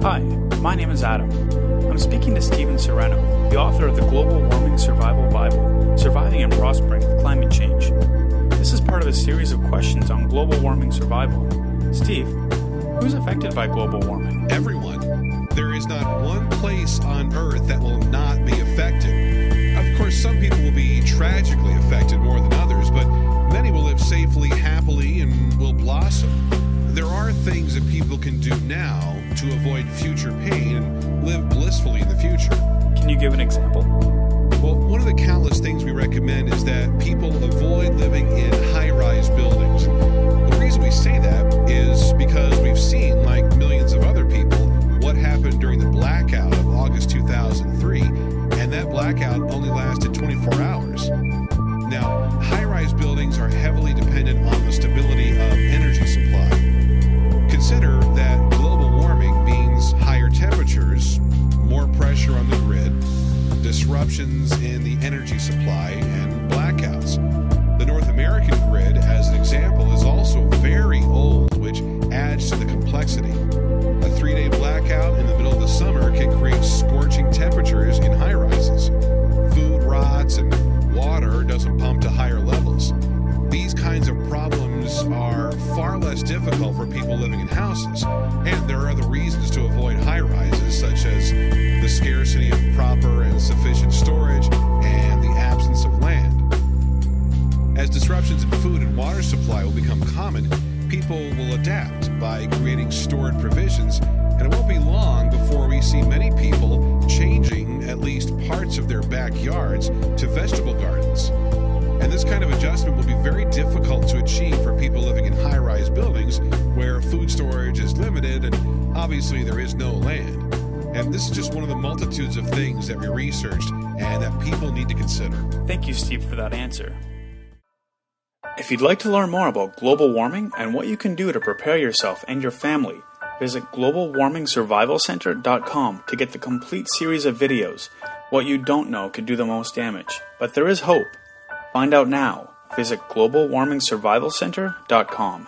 Hi, my name is Adam. I'm speaking to Stephen Sereno, the author of the Global Warming Survival Bible, Surviving and Prospering with Climate Change. This is part of a series of questions on global warming survival. Steve, who's affected by global warming? Everyone. There is not one place on Earth that will not be affected. Of course, some people will be tragically affected more than others, but many will live safely, happily, and will blossom. There are things that people can do now to avoid future pain and live blissfully in the future. Can you give an example? Well, one of the countless things we recommend is that people avoid living in high-rise buildings. The reason we say that is because we've seen, like millions of other people, what happened during the blackout of August 2003, and that blackout only lasted 24 hours. Now, high-rise buildings are heavily dependent on the stability of energy supply. Consider that global warming means higher temperatures, more pressure on the grid, disruptions in the energy supply, and blackouts. The North American grid, as an example, is also very old, which adds to the complexity. A 3-day blackout in the middle of the summer can create scorching temperatures in high-rises. Food rots and water doesn't pump to higher levels. These kinds of problems are far less difficult for people living in houses, and there are other reasons to avoid high-rises, such as the scarcity of proper and sufficient storage and the absence of land. As disruptions in food and water supply will become common, people will adapt by creating stored provisions, and it won't be long before we see many people changing at least parts of their backyards to vegetable gardens. And this kind of adjustment will be very difficult to achieve for people living in high-rise buildings where food storage is limited and obviously there is no land. And this is just one of the multitudes of things that we researched and that people need to consider. Thank you, Steve, for that answer. If you'd like to learn more about global warming and what you can do to prepare yourself and your family, visit globalwarmingsurvivalcenter.com to get the complete series of videos. What you don't know could do the most damage, but there is hope. Find out now. Visit globalwarmingsurvivalcenter.com.